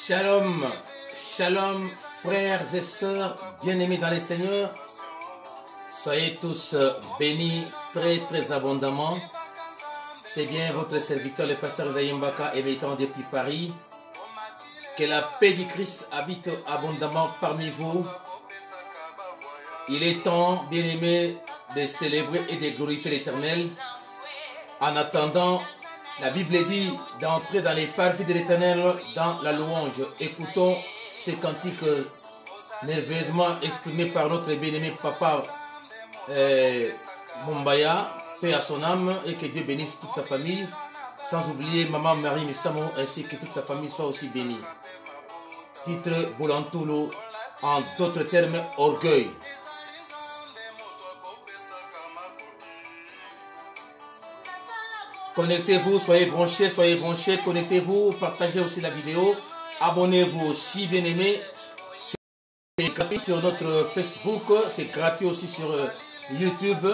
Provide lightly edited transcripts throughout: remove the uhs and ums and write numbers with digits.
Shalom, shalom frères et sœurs bien-aimés dans les Seigneurs. Soyez tous bénis très abondamment. C'est bien votre serviteur, le pasteur Esaïe Mbaka, émettant depuis Paris. Que la paix du Christ habite abondamment parmi vous. Il est temps, bien-aimés, de célébrer et de glorifier l'Éternel. En attendant, la Bible dit d'entrer dans les parvis de l'Éternel dans la louange. Écoutons ces cantiques nerveusement exprimés par notre bien-aimé papa Mumbaya, paix à son âme, et que Dieu bénisse toute sa famille, sans oublier maman Marie Missamo ainsi que toute sa famille soit aussi bénie. Titre Boulantoulo, en d'autres termes, orgueil. Connectez-vous, soyez branchés, connectez-vous, partagez aussi la vidéo, abonnez-vous aussi, bien-aimés. C'est gratuit sur notre Facebook, c'est gratuit aussi sur YouTube,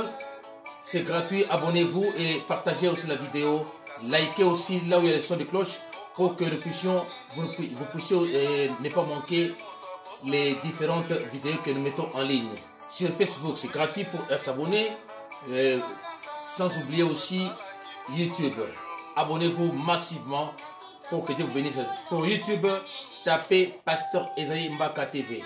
c'est gratuit, abonnez-vous et partagez aussi la vidéo, likez aussi là où il y a le son de cloche pour que nous puissions, vous puissiez ne pas manquer les différentes vidéos que nous mettons en ligne. Sur Facebook, c'est gratuit pour s'abonner, sans oublier aussi YouTube. Abonnez-vous massivement pour que Dieu vous bénisse. Pour YouTube, tapez Pasteur Esaïe Mbaka TV.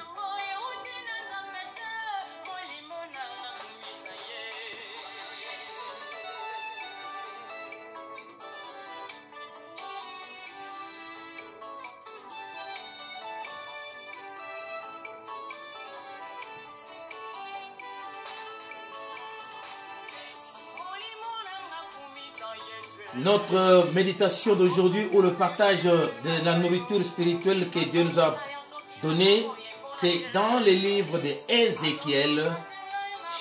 Notre méditation d'aujourd'hui ou le partage de la nourriture spirituelle que Dieu nous a donnée, c'est dans le livre d'Ézéchiel,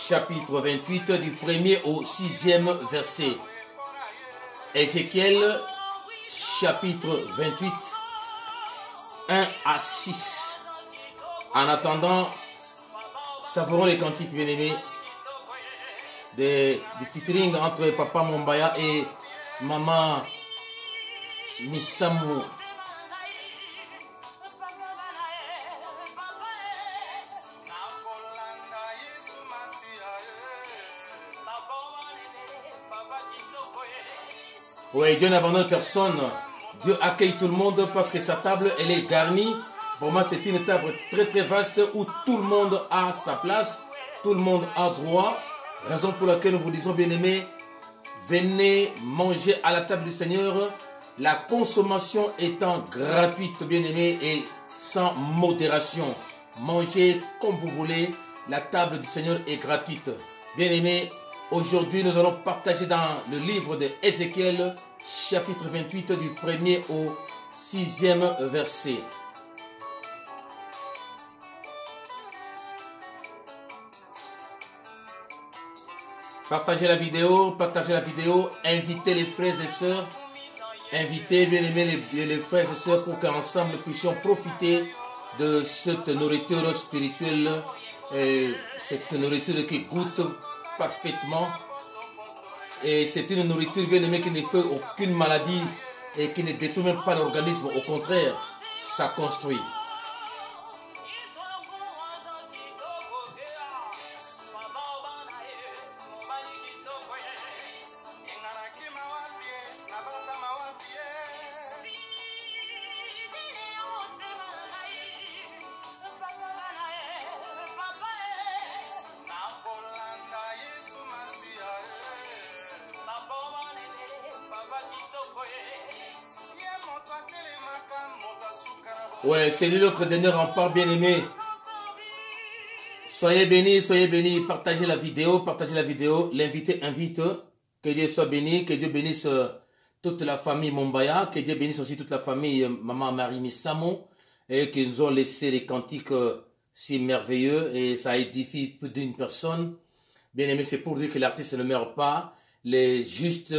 chapitre 28, du 1er au 6e verset. Ézéchiel, chapitre 28, 1 à 6. En attendant, savourons les cantiques bien-aimés du featuring entre Papa Mumbaya et Maman Missamou. Oui, Dieu n'abandonne personne. Dieu accueille tout le monde parce que sa table, elle est garnie. Pour moi, c'est une table très vaste où tout le monde a sa place. Tout le monde a droit. Raison pour laquelle nous vous disons, bien-aimés, venez manger à la table du Seigneur, la consommation étant gratuite, bien-aimés, et sans modération. Mangez comme vous voulez, la table du Seigneur est gratuite. Bien-aimés, aujourd'hui nous allons partager dans le livre d'Ézéchiel, chapitre 28, du 1er au 6e verset. Partagez la vidéo, invitez les frères et sœurs, invitez bien aimés les frères et sœurs pour qu'ensemble nous puissions profiter de cette nourriture spirituelle, cette nourriture qui goûte parfaitement. Et c'est une nourriture bien aimée qui ne fait aucune maladie et qui ne détruit même pas l'organisme, au contraire, ça construit. Ouais, c'est lui notre dernier rempart, bien-aimé. Soyez bénis, partagez la vidéo, l'invité invite, que Dieu soit béni, que Dieu bénisse toute la famille Mumbaya, que Dieu bénisse aussi toute la famille Maman Marie Missamo, et qu'ils nous ont laissé les cantiques si merveilleux, et ça édifie plus d'une personne. Bien-aimé, c'est pour dire que l'artiste ne meurt pas, les justes,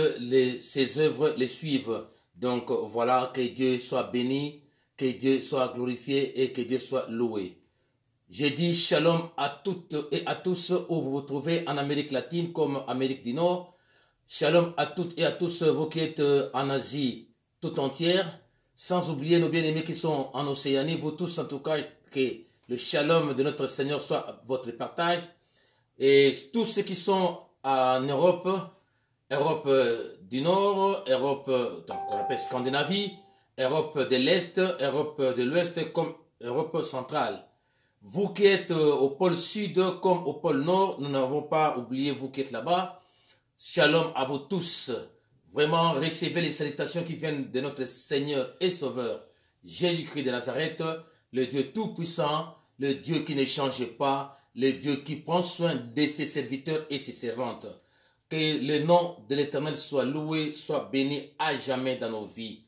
ses œuvres les suivent. Donc voilà, que Dieu soit béni, que Dieu soit glorifié et que Dieu soit loué. J'ai dit shalom à toutes et à tous où vous vous trouvez en Amérique latine comme Amérique du Nord. Shalom à toutes et à tous vous qui êtes en Asie tout entière. sans oublier nos bien-aimés qui sont en Océanie, vous tous en tout cas, que le shalom de notre Seigneur soit votre partage. Et tous ceux qui sont en Europe, Europe du Nord, Europe, donc on appelle Scandinavie, Europe de l'Est, Europe de l'Ouest, comme Europe centrale. Vous qui êtes au pôle Sud comme au pôle Nord, nous n'avons pas oublié vous qui êtes là-bas. Shalom à vous tous. Vraiment, recevez les salutations qui viennent de notre Seigneur et Sauveur, Jésus-Christ de Nazareth, le Dieu tout-puissant, le Dieu qui ne change pas, le Dieu qui prend soin de ses serviteurs et ses servantes. Que le nom de l'Éternel soit loué, soit béni à jamais dans nos vies.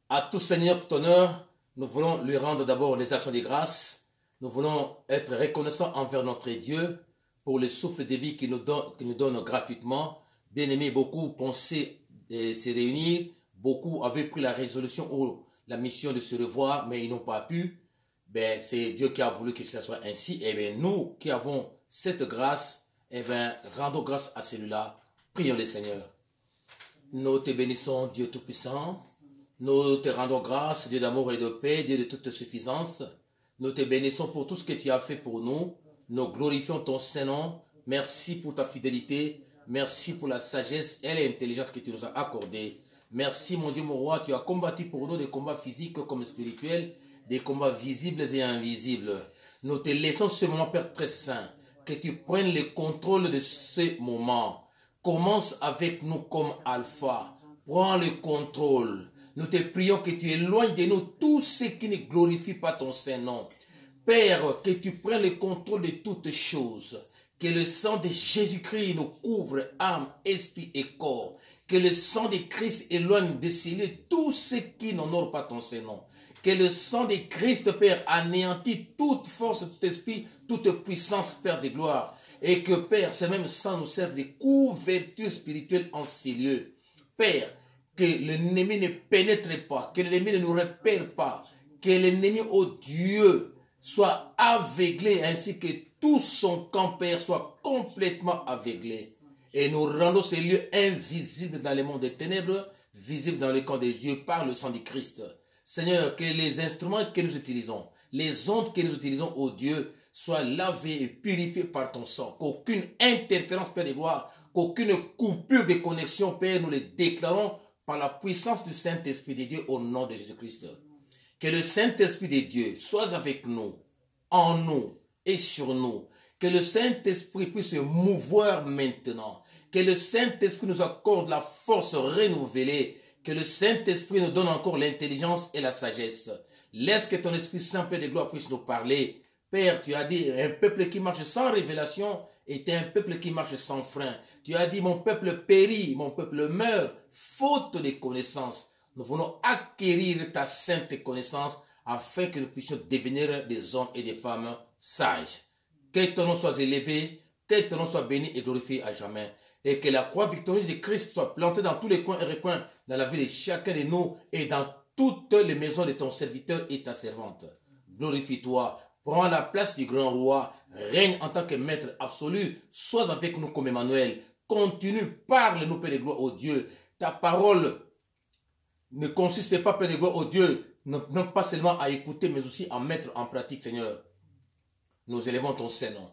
À tout Seigneur, tout honneur, nous voulons lui rendre d'abord les actions de grâce. Nous voulons être reconnaissants envers notre Dieu pour le souffle de vie qu'il nous donne gratuitement. Bien-aimés, beaucoup pensaient se réunir, beaucoup avaient pris la résolution ou la mission de se revoir, mais ils n'ont pas pu. Ben, c'est Dieu qui a voulu que cela soit ainsi. Et bien, nous qui avons cette grâce, eh bien, rendons grâce à celui-là. Prions le Seigneur. Nous te bénissons, Dieu Tout-Puissant. Nous te rendons grâce, Dieu d'amour et de paix, Dieu de toute suffisance. Nous te bénissons pour tout ce que tu as fait pour nous. Nous glorifions ton Saint-Nom. Merci pour ta fidélité. Merci pour la sagesse et l'intelligence que tu nous as accordées. Merci mon Dieu, mon roi, tu as combattu pour nous des combats physiques comme spirituels, des combats visibles et invisibles. Nous te laissons ce moment, Père très saint, que tu prennes le contrôle de ce moment. Commence avec nous comme alpha. Prends le contrôle. Nous te prions que tu éloignes de nous tout ce qui ne glorifie pas ton Saint-Nom. Père, que tu prennes le contrôle de toutes choses. Que le sang de Jésus-Christ nous couvre, âme, esprit et corps. Que le sang de Christ éloigne de ces lieux tout ce qui n'honore pas ton Saint-Nom. Que le sang de Christ, Père, anéantit toute force, tout esprit, toute puissance, Père de gloire. Et que, Père, ce même sang nous serve de couverture spirituelle en ces lieux. Père, que l'ennemi ne pénètre pas, que l'ennemi ne nous repère pas, que l'ennemi, oh Dieu, soit aveuglé, ainsi que tout son camp, Père, soit complètement aveuglé. Et nous rendons ces lieux invisibles dans le monde des ténèbres, visibles dans le camp de Dieu par le sang de Christ. Seigneur, que les instruments que nous utilisons, les ondes que nous utilisons, oh Dieu, soient lavés et purifiés par ton sang. Qu'aucune interférence, Père de gloire, qu'aucune coupure de connexion, Père, nous les déclarons par la puissance du Saint-Esprit de Dieu au nom de Jésus-Christ. Que le Saint-Esprit de Dieu soit avec nous, en nous et sur nous. Que le Saint-Esprit puisse se mouvoir maintenant. Que le Saint-Esprit nous accorde la force renouvelée. Que le Saint-Esprit nous donne encore l'intelligence et la sagesse. Laisse que ton Esprit Saint, Père de gloire, puisse nous parler. Père, tu as dit, un peuple qui marche sans révélation est un peuple qui marche sans frein. Tu as dit, mon peuple périt, mon peuple meurt, faute de connaissances. Nous voulons acquérir ta sainte connaissance afin que nous puissions devenir des hommes et des femmes sages. Que ton nom soit élevé, que ton nom soit béni et glorifié à jamais. Et que la croix victorieuse de Christ soit plantée dans tous les coins et recoins dans la vie de chacun de nous et dans toutes les maisons de ton serviteur et ta servante. Glorifie-toi, prends la place du grand roi, règne en tant que maître absolu, sois avec nous comme Emmanuel. Continue, parle-nous, Père de gloire, ô Dieu. Ta parole ne consiste pas, Père de gloire, ô Dieu, non pas seulement à écouter, mais aussi à mettre en pratique, Seigneur. Nous élevons ton Saint-Nom.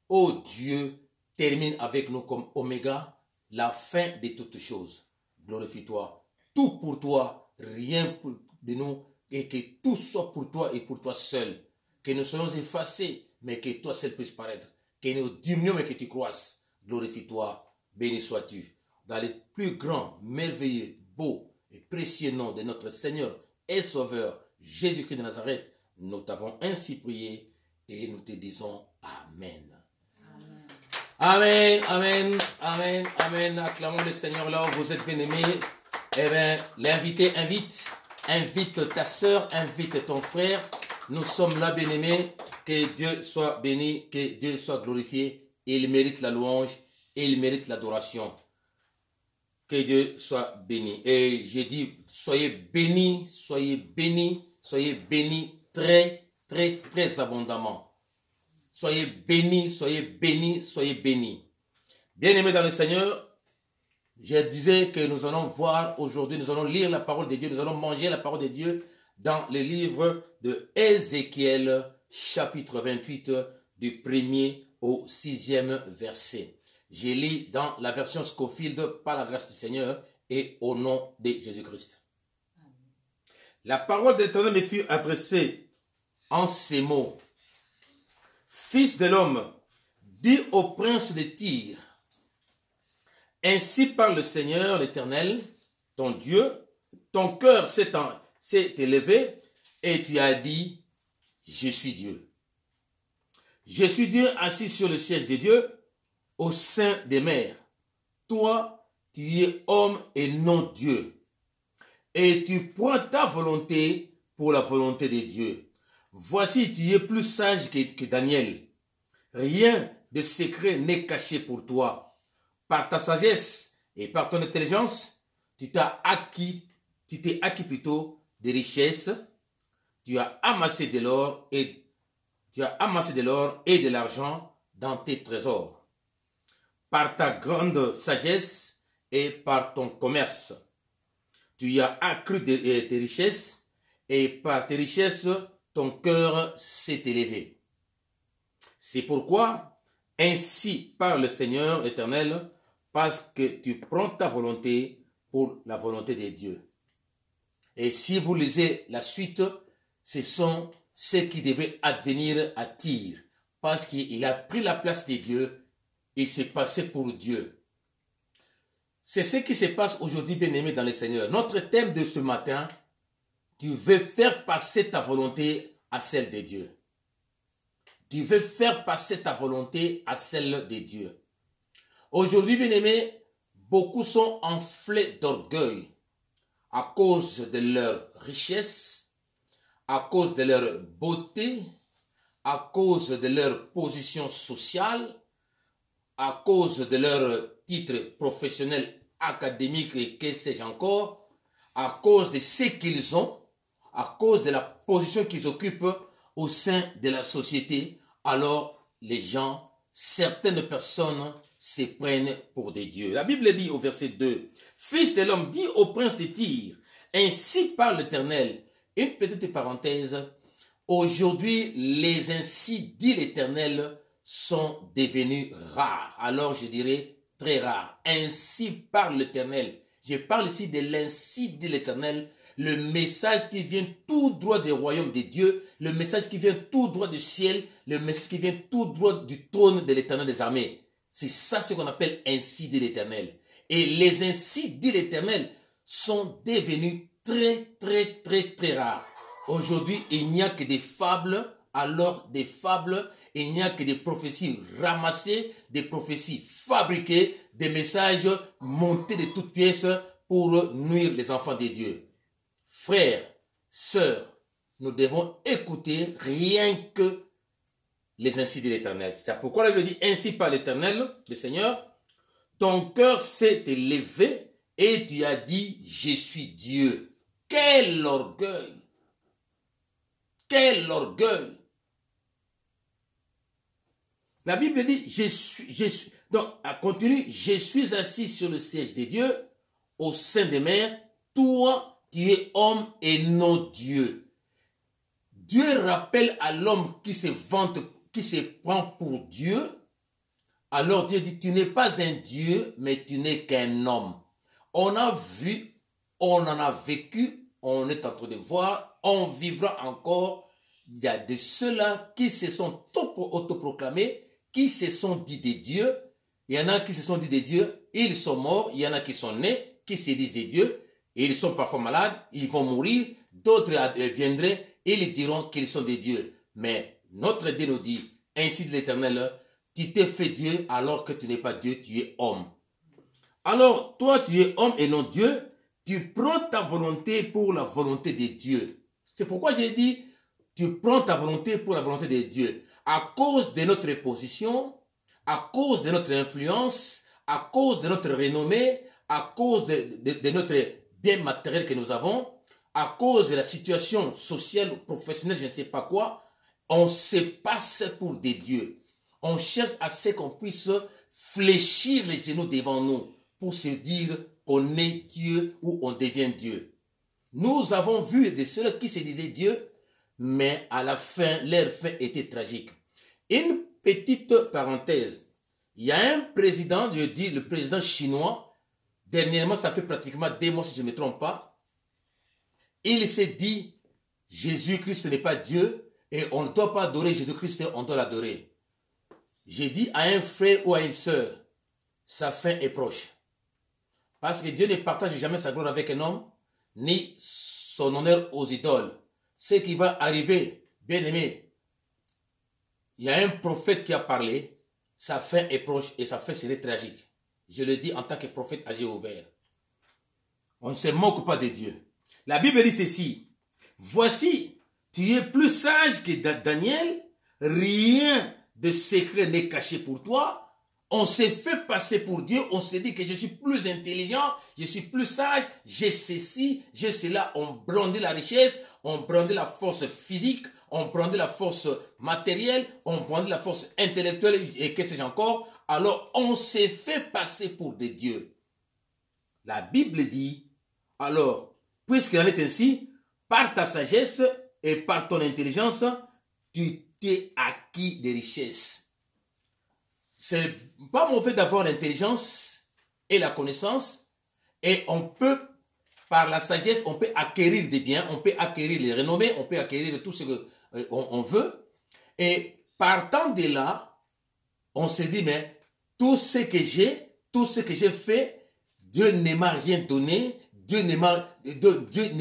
Ô Dieu, termine avec nous comme Oméga, la fin de toutes choses. Glorifie-toi. Tout pour toi, rien de nous, et que tout soit pour toi et pour toi seul. Que nous soyons effacés, mais que toi seul puisses paraître. Que nous diminuions, mais que tu croisses. Glorifie-toi. Béni sois-tu. Dans les plus grands, merveilleux, beaux et précieux noms de notre Seigneur et Sauveur, Jésus-Christ de Nazareth, nous t'avons ainsi prié et nous te disons Amen. Amen, amen, amen, amen. Acclamons le Seigneur là où vous êtes bien-aimés. Eh bien, l'invité invite ta soeur, invite ton frère. Nous sommes là, bien-aimés. Que Dieu soit béni, que Dieu soit glorifié. Il mérite la louange, il mérite l'adoration. Que Dieu soit béni. Et j'ai dit, soyez bénis, soyez bénis, soyez bénis très, très, très abondamment. Soyez bénis, soyez bénis, soyez bénis. Bien-aimés dans le Seigneur, Je disais que nous allons voir aujourd'hui, nous allons lire la parole de Dieu, nous allons manger la parole de Dieu dans le livre de Ézéchiel, chapitre 28, du 1er au 6e verset. Je lis dans la version Scofield, par la grâce du Seigneur et au nom de Jésus-Christ. La parole de l'Éternel me fut adressée en ces mots. Fils de l'homme, dis au prince de Tyr, ainsi parle le Seigneur l'Éternel, ton Dieu, ton cœur s'est élevé et tu as dit, je suis Dieu. Je suis Dieu assis sur le siège de Dieu, au sein des mers. Toi, tu es homme et non Dieu. Et tu prends ta volonté pour la volonté de Dieu. Voici, tu es plus sage que Daniel. Rien de secret n'est caché pour toi. Par ta sagesse et par ton intelligence, tu t'es acquis plutôt des richesses. Tu as amassé de l'or et de l'argent dans tes trésors. Par ta grande sagesse et par ton commerce, tu as accru tes richesses et par tes richesses, ton cœur s'est élevé. C'est pourquoi, ainsi parle le Seigneur l'Éternel, parce que tu prends ta volonté pour la volonté de Dieu. Et si vous lisez la suite, ce sont ceux qui devaient advenir à Tyr, parce qu'il a pris la place de Dieu et s'est passé pour Dieu. C'est ce qui se passe aujourd'hui, bien-aimés dans le Seigneur. Notre thème de ce matin, tu veux faire passer ta volonté à celle de Dieu. Tu veux faire passer ta volonté à celle de Dieu. Aujourd'hui, bien-aimés, beaucoup sont enflés d'orgueil à cause de leur richesse, à cause de leur beauté, à cause de leur position sociale, à cause de leur titre professionnel, académique et que sais-je encore, à cause de ce qu'ils ont, à cause de la position qu'ils occupent au sein de la société. Alors les gens, certaines personnes se prennent pour des dieux. La Bible dit au verset 2, « Fils de l'homme, dis au prince de Tyr, ainsi parle l'Éternel. » Une petite parenthèse, aujourd'hui, les ainsi dit l'Éternel sont devenus rares. Alors je dirais très rares. Ainsi parle l'Éternel. Je parle ici de l'ainsi dit l'Éternel, le message qui vient tout droit des royaumes de Dieu, le message qui vient tout droit du ciel, le message qui vient tout droit du trône de l'Éternel des armées. C'est ça ce qu'on appelle ainsi dit l'Éternel. Et les ainsi dit l'Éternel sont devenus très rares. Aujourd'hui, il n'y a que des fables, alors des fables, il n'y a que des prophéties ramassées, des prophéties fabriquées, des messages montés de toutes pièces pour nuire les enfants de Dieu. Frères, sœurs, nous devons écouter rien que les ainsi de l'Éternel. C'est pourquoi la Bible dit ainsi par l'Éternel, le Seigneur, ton cœur s'est élevé et tu as dit je suis Dieu. Quel orgueil! Quel orgueil! La Bible dit donc, à continue, je suis assis sur le siège de Dieu, au sein des mers, toi, tu es homme et non Dieu. Dieu rappelle à l'homme qui se vante, qui se prend pour Dieu. Alors Dieu dit, tu n'es pas un Dieu, mais tu n'es qu'un homme. On a vu, on en a vécu, on est en train de voir, on vivra encore. Il y a de ceux-là qui se sont autoproclamés, qui se sont dit des dieux. Il y en a qui se sont dit des dieux, ils sont morts. Il y en a qui sont nés, qui se disent des dieux. Et ils sont parfois malades, ils vont mourir. D'autres viendraient et ils diront qu'ils sont des dieux. Mais notre Dieu nous dit, ainsi dit l'Éternel, tu t'es fait Dieu alors que tu n'es pas Dieu, tu es homme. Alors, toi, tu es homme et non Dieu. Tu prends ta volonté pour la volonté de Dieu. C'est pourquoi j'ai dit, tu prends ta volonté pour la volonté de Dieu. À cause de notre position, à cause de notre influence, à cause de notre renommée, à cause de notre bien matériel que nous avons, à cause de la situation sociale, professionnelle, je ne sais pas quoi, on se passe pour des dieux. On cherche à ce qu'on puisse fléchir les genoux devant nous pour se dire qu'on est Dieu ou on devient Dieu. Nous avons vu de ceux qui se disaient Dieu, mais à la fin, leur fin était tragique. Une petite parenthèse. Il y a un président, je dis le président chinois, dernièrement, ça fait pratiquement 2 mois si je ne me trompe pas, il s'est dit, Jésus-Christ n'est pas Dieu et on ne doit pas adorer Jésus-Christ, on doit l'adorer. J'ai dit à un frère ou à une sœur, sa fin est proche. Parce que Dieu ne partage jamais sa gloire avec un homme, ni son honneur aux idoles. Ce qui va arriver, bien aimé, il y a un prophète qui a parlé, sa fin est proche et sa fin serait tragique. Je le dis en tant que prophète à yeux ouverts. On ne se moque pas de Dieu. La Bible dit ceci, voici, tu es plus sage que Daniel, rien de secret n'est caché pour toi. On s'est fait passer pour Dieu, on s'est dit que je suis plus intelligent, je suis plus sage, j'ai ceci, j'ai cela. On brandit la richesse, on brandit la force physique, on brandit la force matérielle, on brandit la force intellectuelle et qu'est-ce que j'ai encore. Alors on s'est fait passer pour des dieux. La Bible dit, alors, puisqu'il en est ainsi, par ta sagesse et par ton intelligence, tu t'es acquis des richesses. C'est pas mauvais d'avoir l'intelligence et la connaissance et on peut, par la sagesse, on peut acquérir des biens, on peut acquérir les renommées, on peut acquérir tout ce qu'on veut. Et partant de là, on se dit, mais tout ce que j'ai fait, Dieu ne m'a rien donné, Dieu ne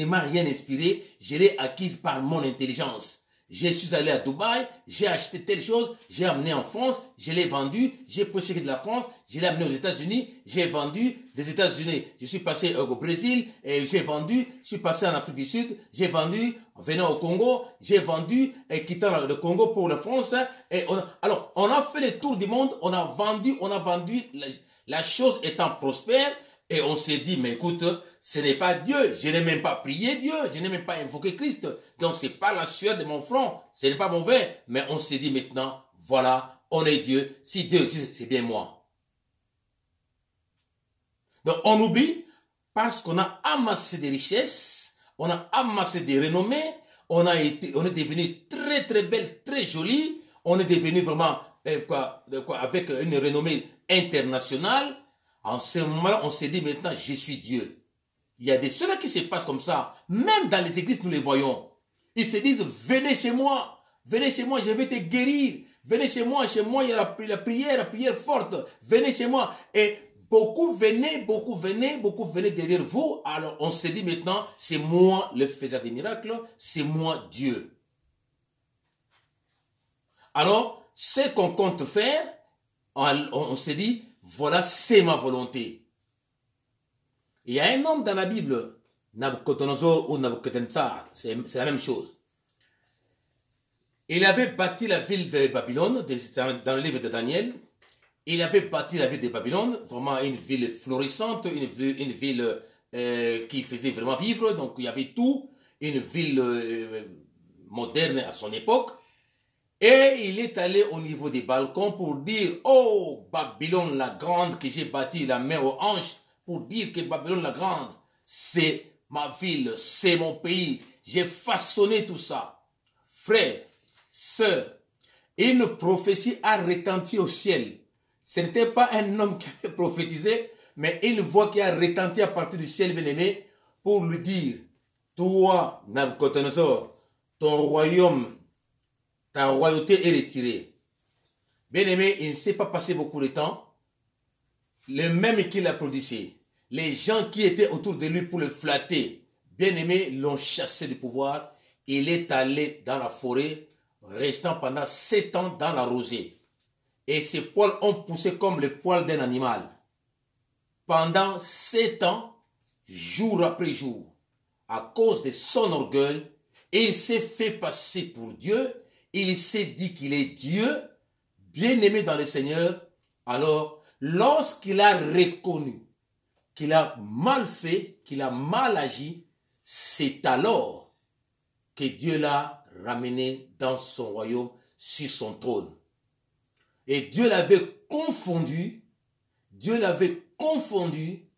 m'a rien inspiré, je l'ai acquise par mon intelligence. Je suis allé à Dubaï, j'ai acheté telle chose, j'ai amené en France, je l'ai vendu, j'ai prêché de la France, je l'ai amené aux États-Unis, j'ai vendu des États-Unis. Je suis passé au Brésil et j'ai vendu, je suis passé en Afrique du Sud, j'ai vendu, venant au Congo, j'ai vendu et quittant le Congo pour la France. Et alors, on a fait le tour du monde, on a vendu, la chose étant prospère et on s'est dit, mais écoute, ce n'est pas Dieu, je n'ai même pas prié Dieu, je n'ai même pas invoqué Christ. Donc c'est pas la sueur de mon front, ce n'est pas mauvais. Mais on s'est dit maintenant, voilà, on est Dieu. Si Dieu existe, c'est bien moi. Donc on oublie parce qu'on a amassé des richesses, on a amassé des renommées, on est devenu très très belle, très jolie, on est devenu vraiment avec une renommée internationale. En ce moment, on s'est dit maintenant, je suis Dieu. Il y a des choses qui se passent comme ça. Même dans les églises, nous les voyons. Ils se disent, venez chez moi, je vais te guérir. Venez chez moi, il y a la prière forte. Venez chez moi. Et beaucoup venaient derrière vous. Alors on se dit maintenant, c'est moi le faiseur des miracles, c'est moi Dieu. Alors, ce qu'on compte faire, on se dit, voilà, c'est ma volonté. Il y a un homme dans la Bible, Nabucodonosor ou Nabucodonosor, c'est la même chose. Il avait bâti la ville de Babylone, dans le livre de Daniel. Il avait bâti la ville de Babylone, vraiment une ville florissante, une ville qui faisait vraiment vivre. Donc il y avait tout, une ville moderne à son époque. Et il est allé au niveau des balcons pour dire, oh Babylone la grande que j'ai bâtie, la main aux hanches, pour dire que Babylone la grande, c'est ma ville, c'est mon pays. J'ai façonné tout ça. Frères, sœurs, une prophétie a retenti au ciel. Ce n'était pas un homme qui avait prophétisé, mais une voix qui a retenti à partir du ciel bien-aimé pour lui dire, toi, Nabucodonosor, ton royaume, ta royauté est retirée. Bien-aimé, il ne s'est pas passé beaucoup de temps. Le même qui l'a produit, les gens qui étaient autour de lui pour le flatter, bien-aimé, l'ont chassé du pouvoir. Il est allé dans la forêt, restant pendant 7 ans dans la rosée. Et ses poils ont poussé comme les poils d'un animal. Pendant 7 ans, jour après jour, à cause de son orgueil, il s'est fait passer pour Dieu. Il s'est dit qu'il est Dieu, bien-aimé dans le Seigneur. Alors, lorsqu'il a reconnu qu'il a mal fait, qu'il a mal agi, c'est alors que Dieu l'a ramené dans son royaume, sur son trône. Et Dieu l'avait confondu Dieu l'avait confondu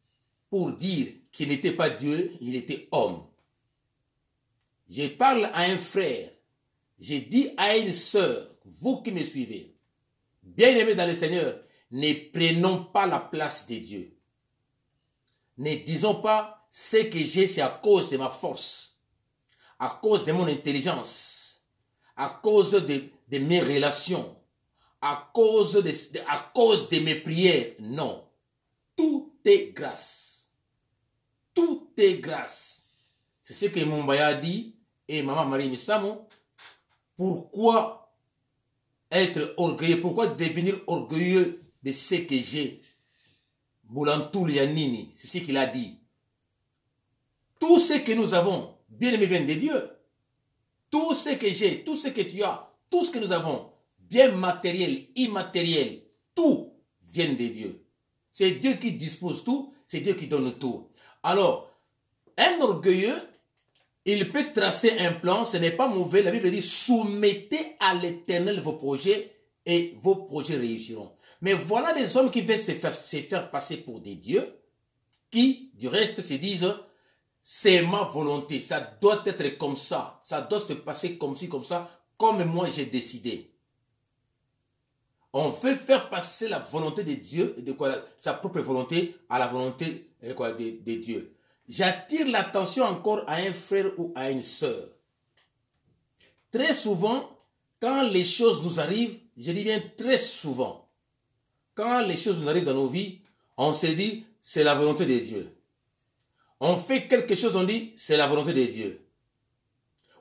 pour dire qu'il n'était pas Dieu, il était homme. Je parle à un frère, j'ai dit à une sœur, vous qui me suivez, bien-aimés dans le Seigneur, ne prenons pas la place de Dieu. Ne disons pas, ce que j'ai, c'est à cause de ma force, à cause de mon intelligence, à cause de mes relations, à cause de mes prières. Non. Tout est grâce. Tout est grâce. C'est ce que Mumbaya a dit et Maman Marie Misamo. Pourquoi être orgueilleux? Pourquoi devenir orgueilleux de ce que j'ai? Boulantou Lianini, c'est ce qu'il a dit. Tout ce que nous avons, bien aimé, vient de Dieu. Tout ce que j'ai, tout ce que tu as, tout ce que nous avons, bien matériel, immatériel, tout vient de Dieu. C'est Dieu qui dispose tout, c'est Dieu qui donne tout. Alors, un orgueilleux, il peut tracer un plan, ce n'est pas mauvais. La Bible dit, soumettez à l'Éternel vos projets et vos projets réussiront. Mais voilà des hommes qui veulent se faire passer pour des dieux, qui, du reste, se disent, c'est ma volonté, ça doit être comme ça doit se passer comme ci, comme ça, comme moi j'ai décidé. On veut faire passer la volonté de Dieu, sa propre volonté, à la volonté de Dieu. J'attire l'attention encore à un frère ou à une sœur. Très souvent, quand les choses nous arrivent, je dis bien très souvent, quand les choses nous arrivent dans nos vies, on se dit, c'est la volonté de Dieu. On fait quelque chose, on dit, c'est la volonté de Dieu.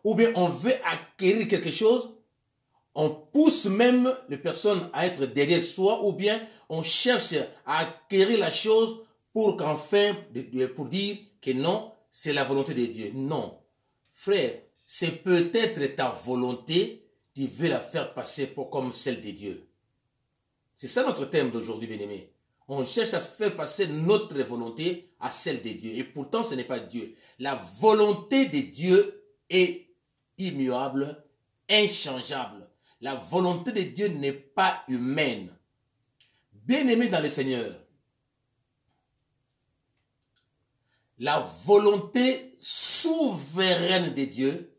Ou bien on veut acquérir quelque chose, on pousse même les personnes à être derrière soi, ou bien on cherche à acquérir la chose pour qu'enfin, pour dire que non, c'est la volonté de Dieu. Non. Frère, c'est peut-être ta volonté qui veut la faire passer comme celle de Dieu. C'est ça notre thème d'aujourd'hui, bien-aimés. On cherche à se faire passer notre volonté à celle de Dieu. Et pourtant, ce n'est pas Dieu. La volonté de Dieu est immuable, inchangeable. La volonté de Dieu n'est pas humaine. Bien-aimés dans le Seigneur, la volonté souveraine de Dieu,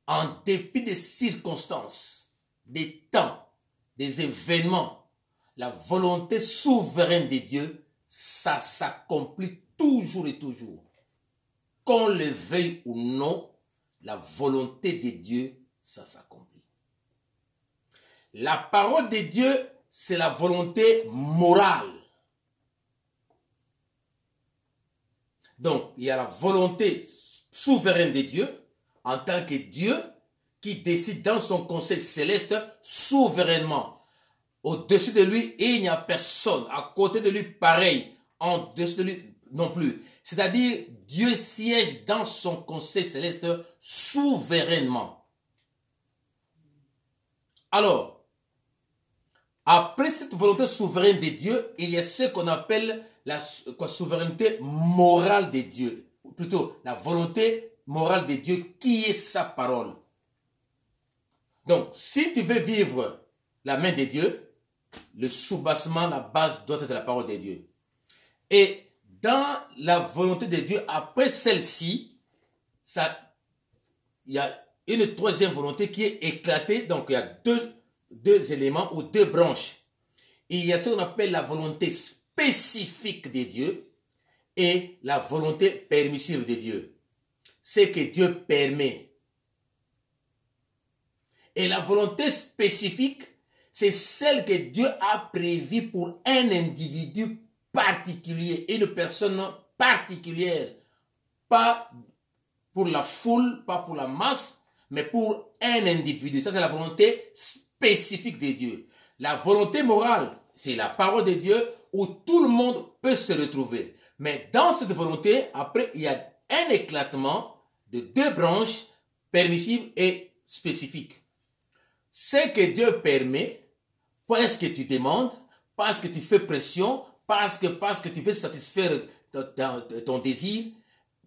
en dépit des circonstances, des temps, des événements, la volonté souveraine de Dieu, ça s'accomplit toujours et toujours. Qu'on le veuille ou non, la volonté de Dieu, ça s'accomplit. La parole de Dieu, c'est la volonté morale. Donc, il y a la volonté souveraine de Dieu, en tant que Dieu, qui décide dans son conseil céleste souverainement. Au-dessus de lui, il n'y a personne. À côté de lui, pareil. En dessus de lui, non plus. C'est-à-dire, Dieu siège dans son conseil céleste souverainement. Alors, après cette volonté souveraine de Dieu, il y a ce qu'on appelle la souveraineté morale de Dieu. Ou plutôt, la volonté morale de Dieu qui est sa parole. Donc, si tu veux vivre la main de Dieu, le soubassement, la base doit être la parole de Dieu. Et dans la volonté de Dieu, après celle-ci, il y a une troisième volonté qui est éclatée. Donc, il y a deux éléments ou deux branches. Il y a ce qu'on appelle la volonté spécifique de Dieu et la volonté permissive de Dieu. Ce que Dieu permet. Et la volonté spécifique, c'est celle que Dieu a prévue pour un individu particulier, une personne particulière. Pas pour la foule, pas pour la masse, mais pour un individu. Ça, c'est la volonté spécifique de Dieu. La volonté morale, c'est la parole de Dieu où tout le monde peut se retrouver. Mais dans cette volonté, après, il y a un éclatement de deux branches permissives et spécifiques. Ce que Dieu permet, parce que tu demandes, parce que tu fais pression, parce que tu veux satisfaire ton désir,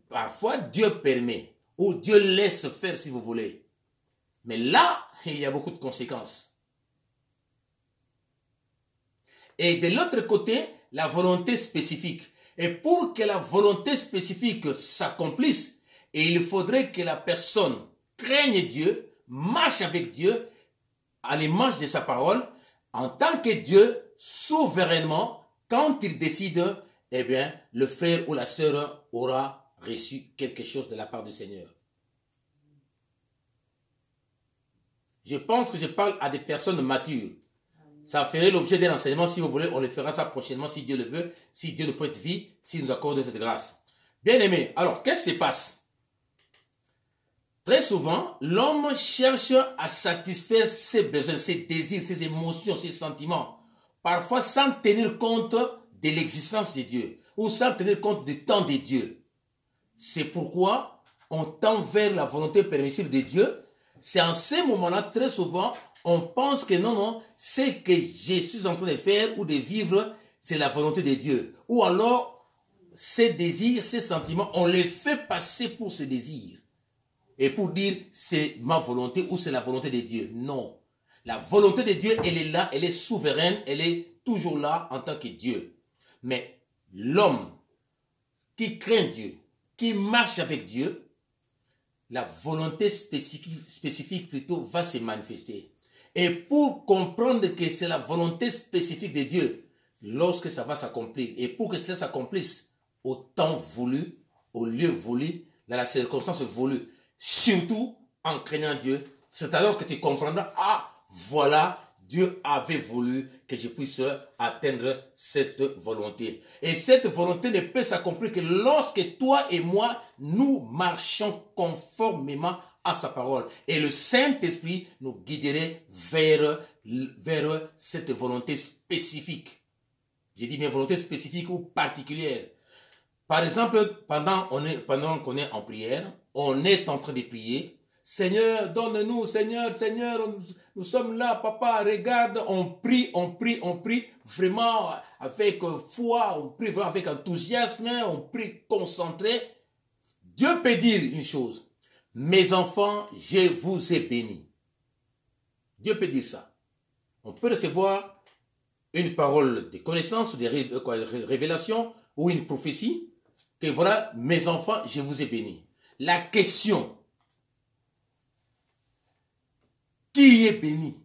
parfois Dieu permet, ou Dieu laisse faire si vous voulez. Mais là, il y a beaucoup de conséquences. Et de l'autre côté, la volonté spécifique. Et pour que la volonté spécifique s'accomplisse, il faudrait que la personne craigne Dieu, marche avec Dieu, à l'image de sa parole, en tant que Dieu, souverainement, quand il décide, eh bien, le frère ou la sœur aura reçu quelque chose de la part du Seigneur. Je pense que je parle à des personnes matures. Ça ferait l'objet d'un enseignement, si vous voulez, on le fera ça prochainement, si Dieu le veut, si Dieu nous prête vie, s'il nous accorde cette grâce. Bien aimé, alors, qu'est-ce qui se passe? Très souvent, l'homme cherche à satisfaire ses besoins, ses désirs, ses émotions, ses sentiments, parfois sans tenir compte de l'existence de Dieu, ou sans tenir compte du temps de Dieu. C'est pourquoi on tend vers la volonté permissive de Dieu. C'est en ces moments-là, très souvent, on pense que non, ce que je suis en train de faire ou de vivre, c'est la volonté de Dieu. Ou alors, ces désirs, ces sentiments, on les fait passer pour ces désirs. Et pour dire, c'est ma volonté ou c'est la volonté de Dieu. Non. La volonté de Dieu, elle est là, elle est souveraine, elle est toujours là en tant que Dieu. Mais l'homme qui craint Dieu, qui marche avec Dieu, la volonté spécifique plutôt va se manifester. Et pour comprendre que c'est la volonté spécifique de Dieu, lorsque ça va s'accomplir, et pour que cela s'accomplisse au temps voulu, au lieu voulu, dans la circonstance voulue, surtout en craignant Dieu, c'est alors que tu comprendras, ah, voilà, Dieu avait voulu que je puisse atteindre cette volonté. Et cette volonté ne peut s'accomplir que lorsque toi et moi, nous marchons conformément à sa parole. Et le Saint-Esprit nous guiderait vers cette volonté spécifique. J'ai dit bien volonté spécifique ou particulière. Par exemple, pendant qu'on est en prière, on est en train de prier. Seigneur, donne-nous, Seigneur, nous sommes là, papa, regarde, on prie, vraiment avec foi, on prie vraiment avec enthousiasme, on prie concentré. Dieu peut dire une chose, mes enfants, je vous ai bénis. Dieu peut dire ça. On peut recevoir une parole de connaissance, ou de révélation, ou une prophétie, que voilà, mes enfants, je vous ai bénis. La question, qui est béni?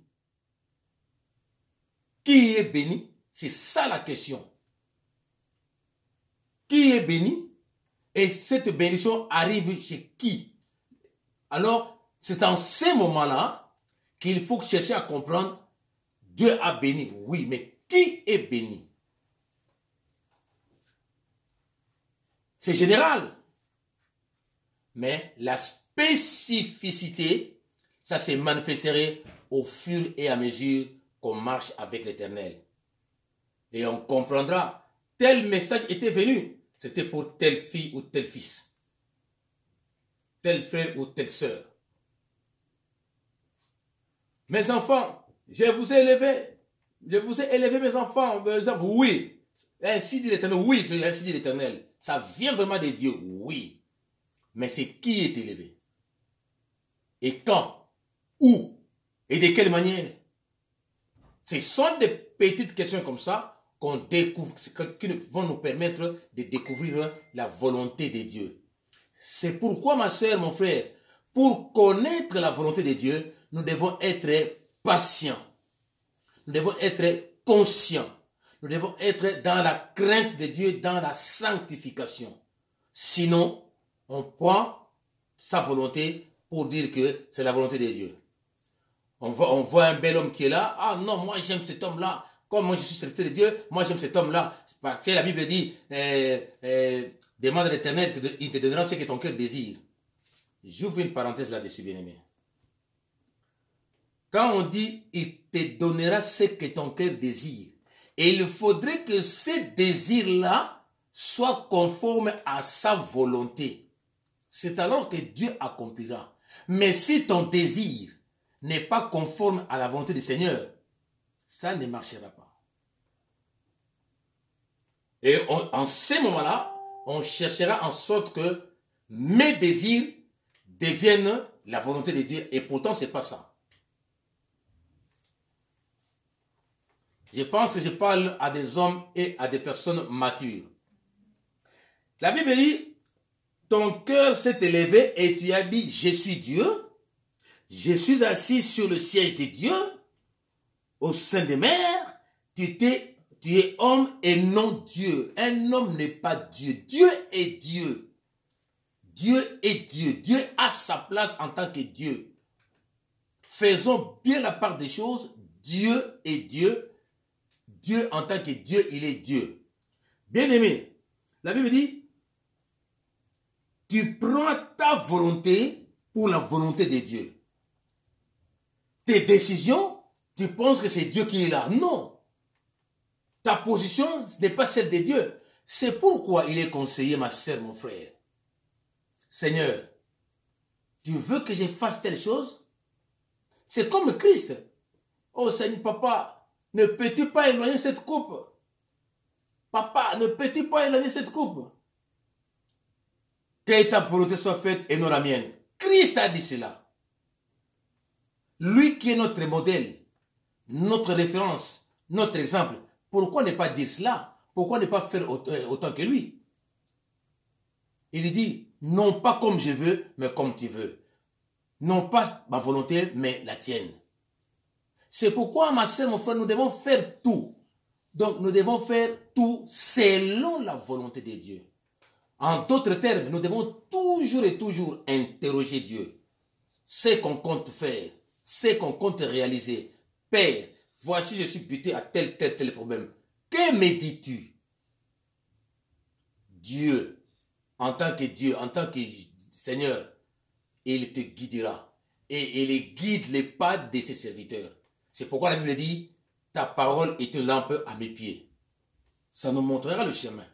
Qui est béni? C'est ça la question. Qui est béni? Et cette bénédiction arrive chez qui? Alors, c'est en ces moments-là qu'il faut chercher à comprendre, Dieu a béni, oui, mais qui est béni? C'est général. Mais la spécificité, ça se manifesterait au fur et à mesure qu'on marche avec l'Éternel. Et on comprendra, tel message était venu, c'était pour telle fille ou tel fils, tel frère ou telle sœur. Mes enfants, je vous ai élevé mes enfants, oui, ainsi dit l'Éternel, oui, c'est ainsi dit l'Éternel. Ça vient vraiment de Dieu, oui. Mais c'est qui est élevé? Et quand? Où? Et de quelle manière? Ce sont des petites questions comme ça qu'on découvre, qui vont nous permettre de découvrir la volonté de Dieu. C'est pourquoi, ma soeur, mon frère, pour connaître la volonté de Dieu, nous devons être patients. Nous devons être conscients. Nous devons être dans la crainte de Dieu, dans la sanctification. Sinon, on prend sa volonté pour dire que c'est la volonté de Dieu. On voit un bel homme qui est là. Ah non, moi j'aime cet homme-là. Comme moi je suis serviteur de Dieu, moi j'aime cet homme-là. Parce que la Bible dit, demande à l'Éternel, il te donnera ce que ton cœur désire. J'ouvre une parenthèse là-dessus, bien-aimé. Quand on dit, il te donnera ce que ton cœur désire, et il faudrait que ce désir-là soit conforme à sa volonté. C'est alors que Dieu accomplira. Mais si ton désir n'est pas conforme à la volonté du Seigneur, ça ne marchera pas. Et en ces moments-là, on cherchera en sorte que mes désirs deviennent la volonté de Dieu. Et pourtant, ce n'est pas ça. Je pense que je parle à des hommes et à des personnes matures. La Bible dit, ton cœur s'est élevé et tu as dit, je suis Dieu. Je suis assis sur le siège de Dieu, au sein des mers. Tu es homme et non Dieu. Un homme n'est pas Dieu. Dieu est Dieu. Dieu est Dieu. Dieu a sa place en tant que Dieu. Faisons bien la part des choses. Dieu est Dieu. Dieu en tant que Dieu, il est Dieu. Bien-aimé, la Bible dit, tu prends ta volonté pour la volonté de Dieu. Tes décisions, tu penses que c'est Dieu qui est là. Non. Ta position n'est pas celle de Dieu. C'est pourquoi il est conseillé, ma soeur, mon frère. Seigneur, tu veux que je fasse telle chose? C'est comme Christ. Oh Seigneur, papa, ne peux-tu pas éloigner cette coupe? Papa, ne peux-tu pas éloigner cette coupe? Que ta volonté soit faite et non la mienne. Christ a dit cela. Lui qui est notre modèle, notre référence, notre exemple. Pourquoi ne pas dire cela? Pourquoi ne pas faire autant que lui? Il dit, non pas comme je veux, mais comme tu veux. Non pas ma volonté, mais la tienne. C'est pourquoi, ma soeur, mon frère, nous devons faire tout. Donc, nous devons faire tout selon la volonté de Dieu. En d'autres termes, nous devons toujours et toujours interroger Dieu. Ce qu'on compte faire, ce qu'on compte réaliser. Père, voici je suis buté à tel problème. Que me dis-tu? Dieu, en tant que Dieu, en tant que Seigneur, il te guidera. Et il guide les pas de ses serviteurs. C'est pourquoi la Bible dit, ta parole est une lampe à mes pieds. Ça nous montrera le chemin.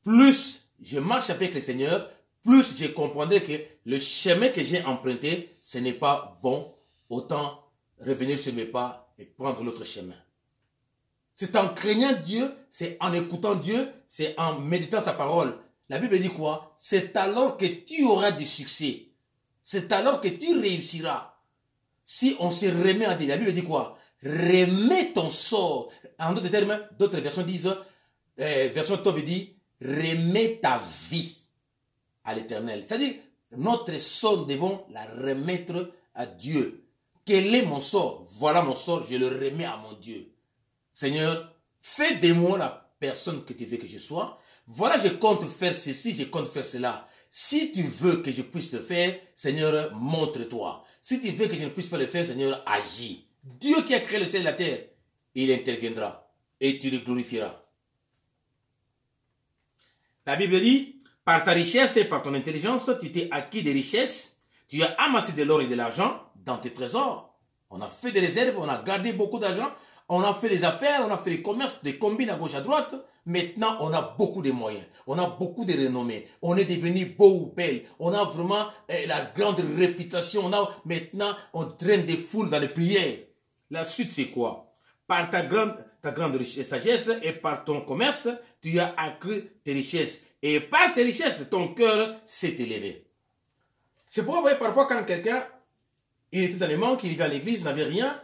Plus je marche avec le Seigneur, plus je comprendrai que le chemin que j'ai emprunté, ce n'est pas bon. Autant revenir sur mes pas et prendre l'autre chemin. C'est en craignant Dieu, c'est en écoutant Dieu, c'est en méditant sa parole. La Bible dit quoi? C'est alors que tu auras du succès. C'est alors que tu réussiras. Si on se remet à Dieu, la Bible dit quoi? Remets ton sort. En d'autres termes, d'autres versions disent, version Tob dit, remets ta vie à l'Éternel. C'est-à-dire, notre sort, nous devons la remettre à Dieu. Quel est mon sort? Voilà mon sort, je le remets à mon Dieu. Seigneur, fais de moi la personne que tu veux que je sois. Voilà, je compte faire ceci, je compte faire cela. Si tu veux que je puisse le faire, Seigneur, montre-toi. Si tu veux que je ne puisse pas le faire, Seigneur, agis. Dieu qui a créé le ciel et la terre, il interviendra et tu le glorifieras. La Bible dit, par ta richesse et par ton intelligence, tu t'es acquis des richesses, tu as amassé de l'or et de l'argent dans tes trésors. On a fait des réserves, on a gardé beaucoup d'argent, on a fait des affaires, on a fait des commerces, des combines à gauche à droite. Maintenant, on a beaucoup de moyens, on a beaucoup de renommées, on est devenu beau ou belle, on a vraiment la grande réputation, maintenant, on traîne des foules dans les prières. La suite, c'est quoi? Par ta grande sagesse et par ton commerce, tu as accru tes richesses. Et par tes richesses, ton cœur s'est élevé. C'est pourquoi, vous voyez, parfois, quand quelqu'un, il était dans les manques, il vient à l'église, il n'avait rien,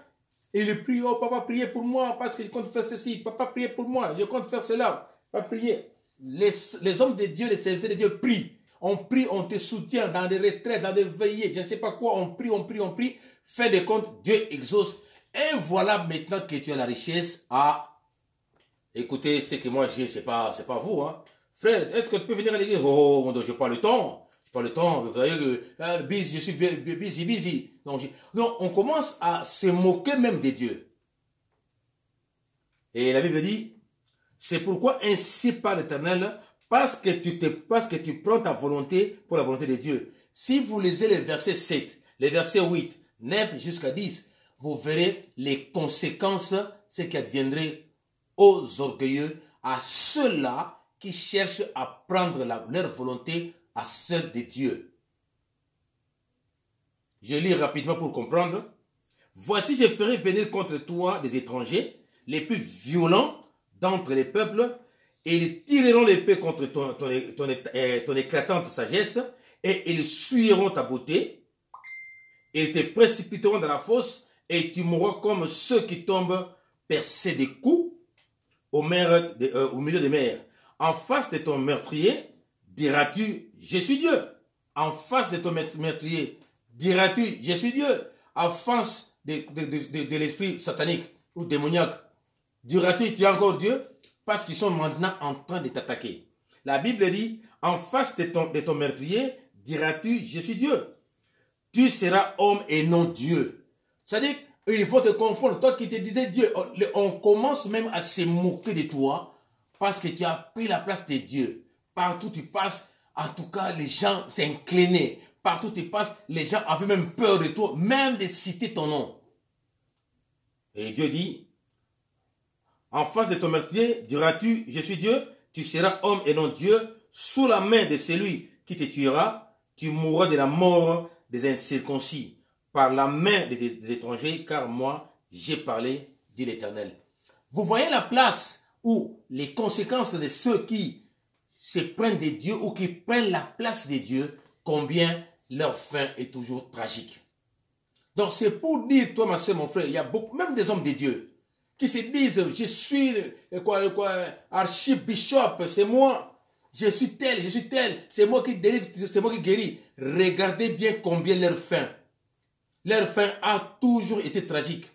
et il prie, oh papa, priez pour moi, parce que je compte faire ceci, papa, priez pour moi, je compte faire cela, papa, priez. Les hommes de Dieu, les serviteurs de Dieu prient. On prie, on te soutient dans des retraites, dans des veillées, je ne sais pas quoi, on prie, on prie, on prie. Fais des comptes, Dieu exauce. Et voilà maintenant que tu as la richesse à écoutez, ce que moi j'ai, c'est pas vous, hein. Frère, est-ce que tu peux venir à l'église? Oh, mon Dieu, je n'ai pas le temps. Je n'ai pas le temps. Vous voyez que je suis busy. Non, on commence à se moquer même de Dieu. Et la Bible dit, c'est pourquoi ainsi parle l'Éternel, parce que tu prends ta volonté pour la volonté de Dieu. Si vous lisez les versets 7, les versets 8, 9 jusqu'à 10, vous verrez les conséquences, ce qui adviendrait aux orgueilleux, à ceux-là qui cherchent à prendre leur volonté à celle de Dieu. Je lis rapidement pour comprendre. Voici, je ferai venir contre toi des étrangers, les plus violents d'entre les peuples, et ils tireront l'épée contre ton éclatante sagesse, et ils souilleront ta beauté, et te précipiteront dans la fosse, et tu mourras comme ceux qui tombent percés des coups au milieu des mers. En face de ton meurtrier, diras-tu, je suis Dieu. En face de ton meurtrier, diras-tu, je suis Dieu. En face de l'esprit satanique ou démoniaque, diras-tu, tu es encore Dieu, parce qu'ils sont maintenant en train de t'attaquer. La Bible dit, en face de ton meurtrier, diras-tu, je suis Dieu. Tu seras homme et non Dieu. C'est-à-dire qu'il faut te confondre. Toi qui te disais Dieu, on commence même à se moquer de toi parce que tu as pris la place de Dieu. Partout où tu passes, en tout cas, les gens s'inclinaient. Partout où tu passes, les gens avaient même peur de toi, même de citer ton nom. Et Dieu dit, en face de ton meurtrier, diras-tu, je suis Dieu, tu seras homme et non Dieu, sous la main de celui qui te tuera, tu mourras de la mort des incirconcis, par la main des étrangers, car moi, j'ai parlé, dit l'Éternel. Vous voyez la place où les conséquences de ceux qui se prennent des dieux ou qui prennent la place des dieux, combien leur fin est toujours tragique. Donc c'est pour dire, toi ma soeur, mon frère, il y a beaucoup, même des hommes de Dieu, qui se disent, je suis archibishop, c'est moi. Je suis tel, c'est moi qui délivre, c'est moi qui guéris. Regardez bien combien leur fin a toujours été tragique.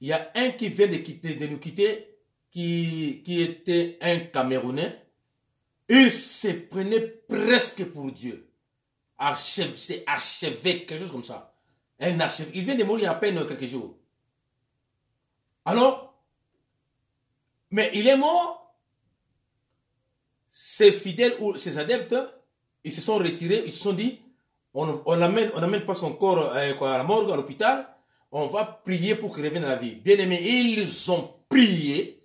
Il y a un qui vient de nous quitter, qui était un Camerounais. Il se prenait presque pour Dieu. C'est archevêque, quelque chose comme ça. Un archevêque. Il vient de mourir il y a à peine quelques jours. Alors, mais il est mort. Ses fidèles ou ses adeptes, ils se sont retirés, ils se sont dit, on n'amène pas son corps à la morgue, à l'hôpital, on va prier pour qu'il revienne à la vie. Bien aimé, ils ont prié,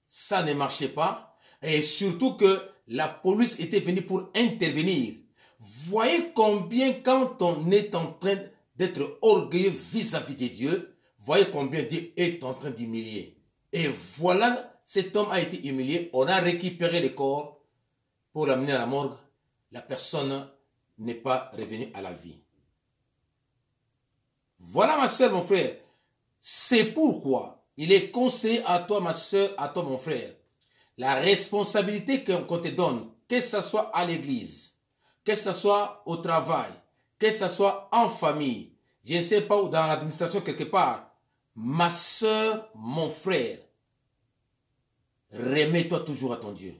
ça ne marchait pas, et surtout que la police était venue pour intervenir. Voyez combien quand on est en train d'être orgueilleux vis-à-vis de Dieu, voyez combien Dieu est en train d'humilier. Et voilà, cet homme a été humilié. On a récupéré le corps pour l'amener à la morgue. La personne n'est pas revenue à la vie. Voilà ma soeur, mon frère. C'est pourquoi il est conseillé à toi, ma soeur, à toi, mon frère. La responsabilité qu'on te donne, que ce soit à l'église, que ce soit au travail, que ce soit en famille, je ne sais pas où, dans l'administration quelque part, ma soeur, mon frère, remets-toi toujours à ton Dieu.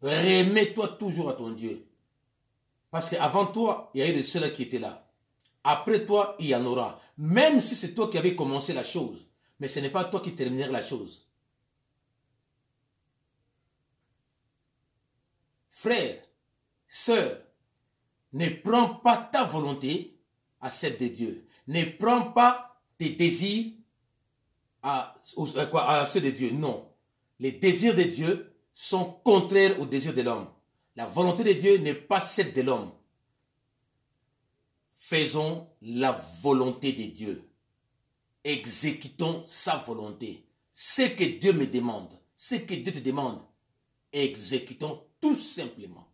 Remets-toi toujours à ton Dieu. Parce qu'avant toi, il y a eu de ceux-là qui étaient là. Après toi, il y en aura. Même si c'est toi qui avais commencé la chose. Mais ce n'est pas toi qui termineras la chose. Frère, sœur, ne prends pas ta volonté à celle de Dieu. Ne prends pas tes désirs à ceux de Dieu. Non. Les désirs de Dieu sont contraires aux désirs de l'homme. La volonté de Dieu n'est pas celle de l'homme. Faisons la volonté de Dieu. Exécutons sa volonté. Ce que Dieu me demande, ce que Dieu te demande, exécutons tout simplement.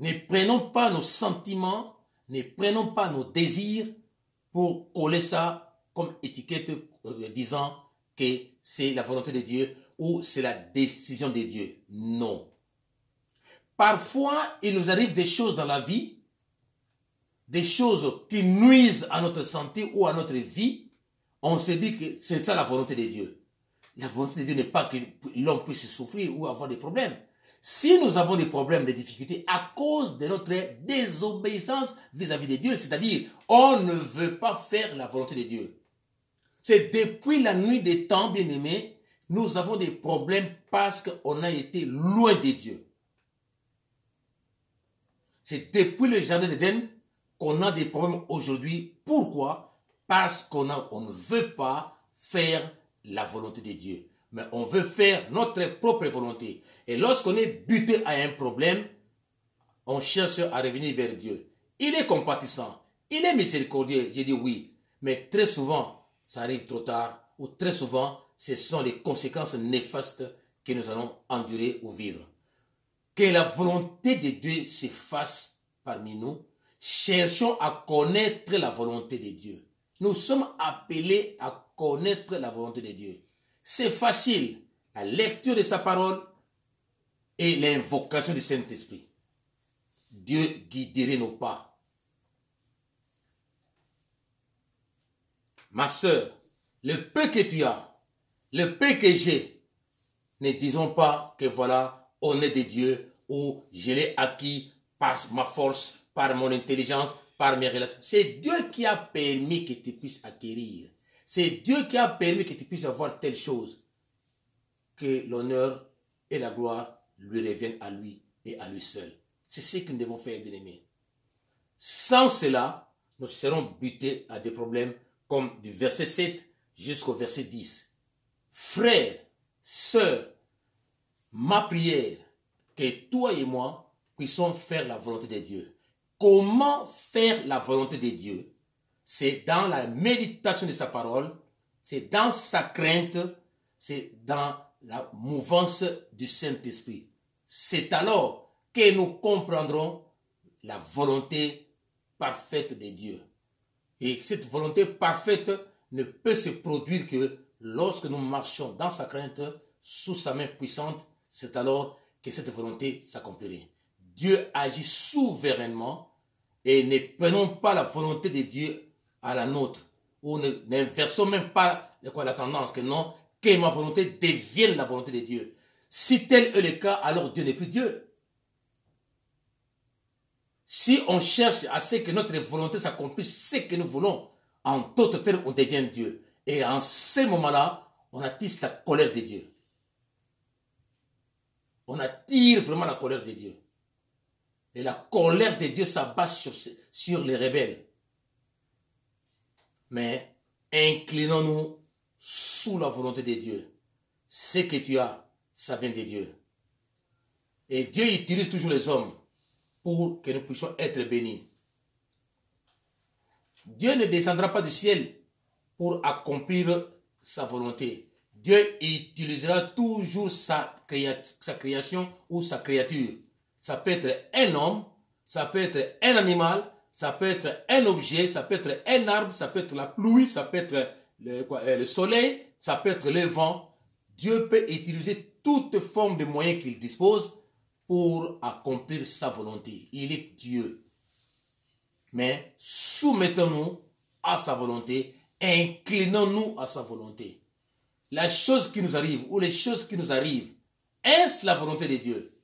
Ne prenons pas nos sentiments, ne prenons pas nos désirs pour coller ça comme étiquette disant que c'est la volonté de Dieu ou c'est la décision de Dieu. Non. Parfois, il nous arrive des choses dans la vie, des choses qui nuisent à notre santé ou à notre vie. On se dit que c'est ça la volonté de Dieu. La volonté de Dieu n'est pas que l'homme puisse souffrir ou avoir des problèmes. Si nous avons des problèmes, des difficultés à cause de notre désobéissance vis-à-vis de Dieu, c'est-à-dire on ne veut pas faire la volonté de Dieu. C'est depuis la nuit des temps, bien-aimés, nous avons des problèmes parce qu'on a été loin de Dieu. C'est depuis le jardin d'Éden qu'on a des problèmes aujourd'hui. Pourquoi? Parce qu'on ne veut pas faire la volonté de Dieu. Mais on veut faire notre propre volonté. Et lorsqu'on est buté à un problème, on cherche à revenir vers Dieu. Il est compatissant, il est miséricordieux, j'ai dit oui. Mais très souvent, ça arrive trop tard, ou très souvent, ce sont les conséquences néfastes que nous allons endurer ou vivre. que la volonté de Dieu se fasse parmi nous. Cherchons à connaître la volonté de Dieu. Nous sommes appelés à connaître la volonté de Dieu. C'est facile. La lecture de sa parole et l'invocation du Saint-Esprit. Dieu guiderait nos pas. Ma sœur, le peu que tu as, le peu que j'ai, ne disons pas que voilà, on est de Dieu ou je l'ai acquis par ma force, par mon intelligence, par mes relations. C'est Dieu qui a permis que tu puisses acquérir. C'est Dieu qui a permis que tu puisses avoir telle chose. Que l'honneur et la gloire lui reviennent à lui et à lui seul. C'est ce que nous devons faire, bien-aimés. Sans cela, nous serons butés à des problèmes comme du verset 7 jusqu'au verset 10. Frères, sœurs, ma prière, que toi et moi puissions faire la volonté de Dieu. Comment faire la volonté de Dieu? C'est dans la méditation de sa parole, c'est dans sa crainte, c'est dans la mouvance du Saint-Esprit. C'est alors que nous comprendrons la volonté parfaite de Dieu. Et cette volonté parfaite ne peut se produire que lorsque nous marchons dans sa crainte, sous sa main puissante, c'est alors que cette volonté s'accomplirait. Dieu agit souverainement et ne prenons pas la volonté de Dieu à la nôtre. Ou n'inversons même pas la tendance que non, que ma volonté devienne la volonté de Dieu. Si tel est le cas, alors Dieu n'est plus Dieu. Si on cherche à ce que notre volonté s'accomplisse, ce que nous voulons, en d'autres termes, on devient Dieu. Et en ce moment-là, on attise la colère de Dieu. On attire vraiment la colère de Dieu. Et la colère de Dieu s'abat sur les rebelles. Mais inclinons-nous sous la volonté de Dieu. Ce que tu as, ça vient de Dieu. Et Dieu utilise toujours les hommes pour que nous puissions être bénis. Dieu ne descendra pas du ciel pour accomplir sa volonté. Dieu utilisera toujours sa création ou sa créature. Ça peut être un homme, ça peut être un animal, ça peut être un objet, ça peut être un arbre, ça peut être la pluie, ça peut être le soleil, ça peut être le vent. Dieu peut utiliser toute forme de moyens qu'il dispose pour accomplir sa volonté. Il est Dieu. Mais soumettons-nous à sa volonté, inclinons-nous à sa volonté. La chose qui nous arrive ou les choses qui nous arrivent, est-ce la volonté de Dieu?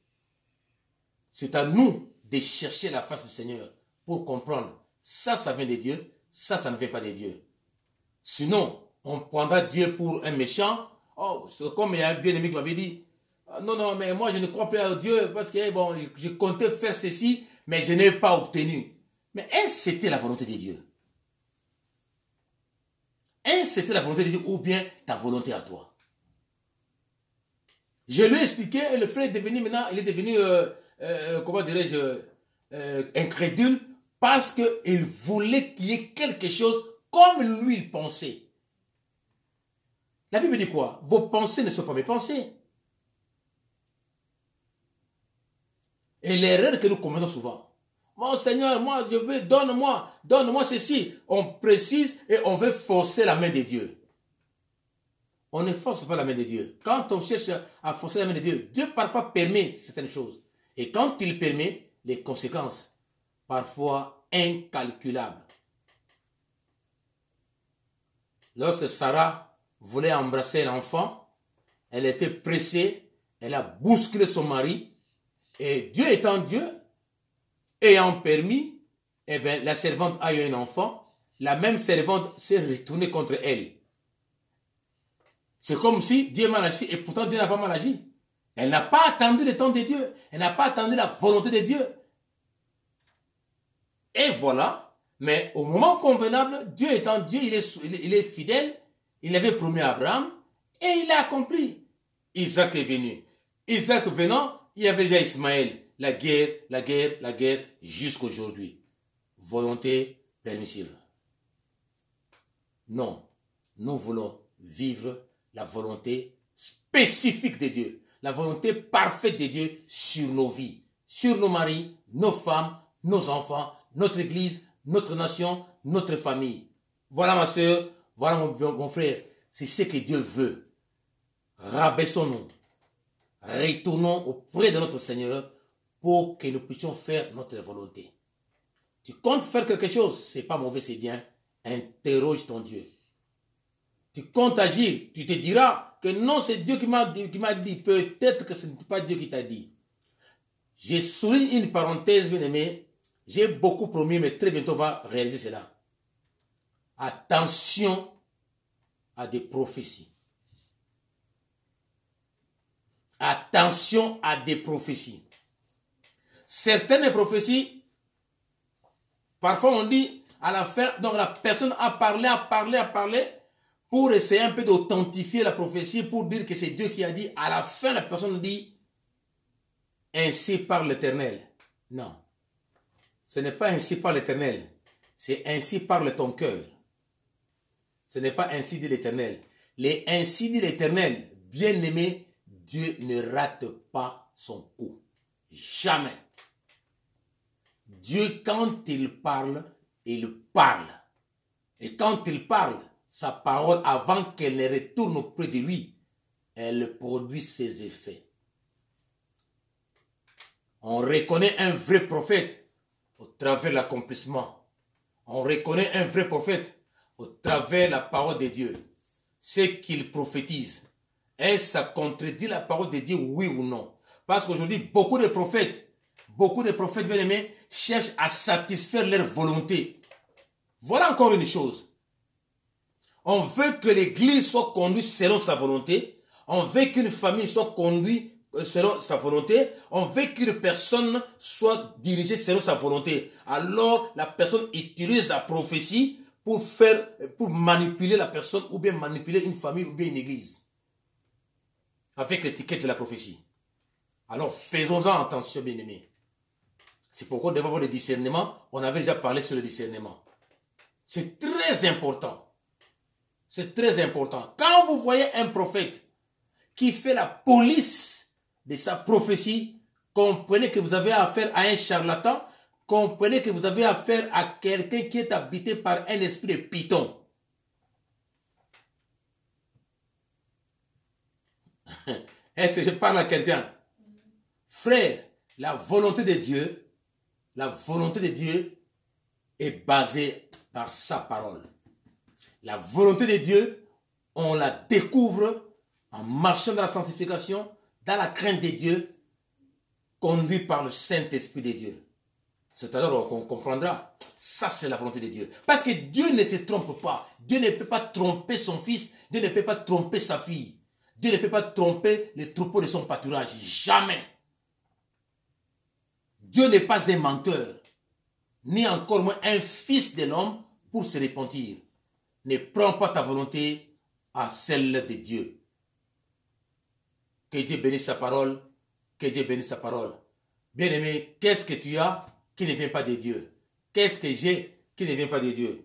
C'est à nous de chercher la face du Seigneur pour comprendre ça, ça vient de Dieu, ça ne vient pas de Dieu. Sinon, on prendra Dieu pour un méchant. Oh, c'est comme il y a un bien-aimé qui m'avait dit, non, mais moi je ne crois plus à Dieu parce que bon, je comptais faire ceci, mais je n'ai pas obtenu. Mais est-ce que c'était la volonté de Dieu? Est-ce que c'était la volonté de Dieu ou bien ta volonté à toi? Je lui ai expliqué et le frère est devenu maintenant, il est devenu, comment dirais-je, incrédule parce qu'il voulait qu'il y ait quelque chose comme lui il pensait. La Bible dit quoi? Vos pensées ne sont pas mes pensées. Et l'erreur que nous commettons souvent. Mon Seigneur, moi je veux, donne-moi ceci. On précise et on veut forcer la main de Dieu. On ne force pas la main de Dieu. Quand on cherche à forcer la main de Dieu, Dieu parfois permet certaines choses. Et quand il permet, les conséquences, parfois incalculables. Lorsque Sarah voulait embrasser l'enfant, elle était pressée, elle a bousculé son mari, et Dieu étant Dieu, ayant permis, eh bien, la servante a eu un enfant, la même servante s'est retournée contre elle. C'est comme si Dieu mal agi, et pourtant Dieu n'a pas mal agi. Elle n'a pas attendu le temps de Dieu, elle n'a pas attendu la volonté de Dieu. Et voilà, mais au moment convenable, Dieu étant Dieu, il est fidèle, il avait promis à Abraham, et il a accompli. Isaac est venu. Isaac venant, il y avait déjà Ismaël. La guerre, jusqu'à aujourd'hui. Volonté permissible. Non, nous voulons vivre la volonté spécifique de Dieu. la volonté parfaite de Dieu sur nos vies, sur nos maris, nos femmes, nos enfants, notre église, notre nation, notre famille. Voilà ma soeur, voilà mon frère, c'est ce que Dieu veut. Rabaissons-nous, retournons auprès de notre Seigneur pour que nous puissions faire notre volonté. Tu comptes faire quelque chose, c'est pas mauvais, c'est bien. Interroge ton Dieu. Tu comptes agir, tu te diras que non, c'est Dieu qui m'a dit. Peut-être que ce n'est pas Dieu qui t'a dit. J'ai souligné une parenthèse, bien aimé. J'ai beaucoup promis, mais très bientôt on va réaliser cela. Attention à des prophéties. Attention à des prophéties. Certaines prophéties, parfois on dit à la fin, donc la personne a parlé, pour essayer un peu d'authentifier la prophétie, pour dire que c'est Dieu qui a dit. À la fin, la personne dit, ainsi parle l'Éternel. Non, ce n'est pas ainsi parle l'Éternel, c'est ainsi parle ton cœur. Ce n'est pas ainsi dit l'Éternel. Les ainsi dit l'Éternel, bien aimé, Dieu ne rate pas son coup. Jamais. Dieu, quand il parle, il parle. Et quand il parle, sa parole, avant qu'elle ne retourne auprès de lui, elle produit ses effets. On reconnaît un vrai prophète au travers de l'accomplissement. On reconnaît un vrai prophète au travers de la parole de Dieu. Ce qu'il prophétise. Est-ce que ça contredit la parole de Dieu, oui ou non? Parce qu'aujourd'hui, beaucoup de prophètes bien aimés, cherchent à satisfaire leur volonté. Voilà encore une chose. On veut que l'église soit conduite selon sa volonté. On veut qu'une famille soit conduite selon sa volonté. On veut qu'une personne soit dirigée selon sa volonté. Alors, la personne utilise la prophétie pour manipuler la personne ou bien manipuler une famille ou bien une église. Avec l'étiquette de la prophétie. Alors, faisons-en attention, bien-aimés. C'est pourquoi nous devons avoir le discernement. On avait déjà parlé sur le discernement. C'est très important. C'est très important. Quand vous voyez un prophète qui fait la police de sa prophétie, comprenez que vous avez affaire à un charlatan, comprenez que vous avez affaire à quelqu'un qui est habité par un esprit de python. Est-ce que je parle à quelqu'un? Frère, la volonté de Dieu est basée par sa parole. La volonté de Dieu, on la découvre en marchant dans la sanctification, dans la crainte de Dieu, conduit par le Saint-Esprit de Dieu. C'est alors qu'on comprendra. Ça, c'est la volonté de Dieu. Parce que Dieu ne se trompe pas. Dieu ne peut pas tromper son fils. Dieu ne peut pas tromper sa fille. Dieu ne peut pas tromper les troupeaux de son pâturage. Jamais. Dieu n'est pas un menteur. Ni encore moins un fils de l'homme pour se repentir. Ne prends pas ta volonté à celle de Dieu. Que Dieu bénisse sa parole. Que Dieu bénisse sa parole. Bien-aimé, qu'est-ce que tu as qui ne vient pas de Dieu? Qu'est-ce que j'ai qui ne vient pas de Dieu?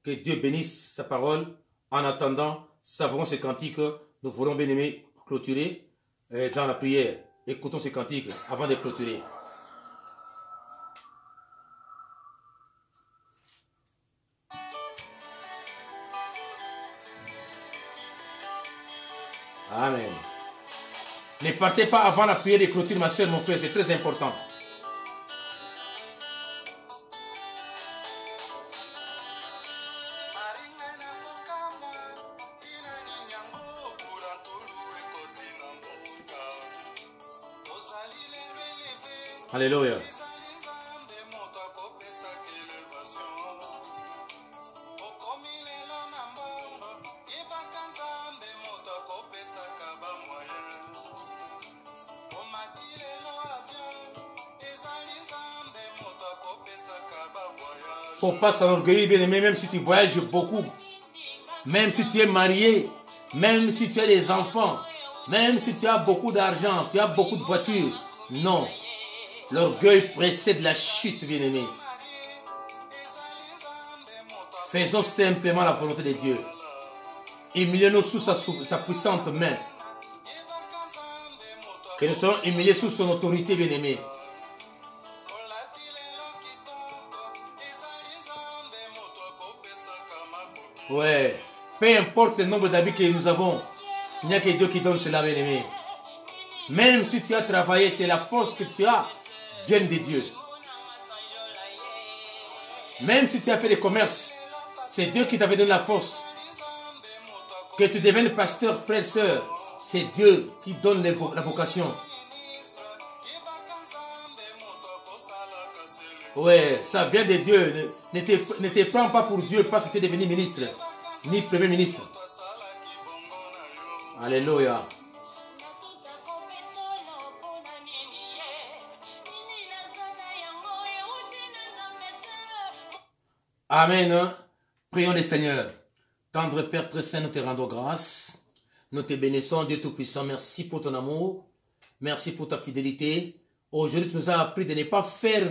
Que Dieu bénisse sa parole. En attendant, savons ce cantique. Nous voulons, bien-aimé, clôturer dans la prière. Écoutons ce cantique avant de clôturer. Amen. Ne partez pas avant la prière de clôture, ma soeur, mon frère, c'est très important. Alléluia. Faut pas s'enorgueillir, bien aimé, même si tu voyages beaucoup, même si tu es marié, même si tu as des enfants, même si tu as beaucoup d'argent, tu as beaucoup de voitures. Non, l'orgueil précède la chute, bien aimé. Faisons simplement la volonté de Dieu. Humilions-nous sous sa puissante main. Que nous soyons humiliés sous son autorité, bien-aimé. Ouais. Peu importe le nombre d'habits que nous avons, il n'y a que Dieu qui donne cela, bien-aimé. Même si tu as travaillé, c'est la force que tu as, vient de Dieu. Même si tu as fait des commerces, c'est Dieu qui t'avait donné la force. Que tu deviennes pasteur, frère, sœur, c'est Dieu qui donne la vocation. Ouais, ça vient de Dieu. Ne te prends pas pour Dieu parce que tu es devenu ministre, ni premier ministre. Alléluia. Amen. Prions le Seigneur. Tendre Père très saint, nous te rendons grâce. Nous te bénissons, Dieu Tout-Puissant. Merci pour ton amour. Merci pour ta fidélité. Aujourd'hui, tu nous as appris de ne pas faire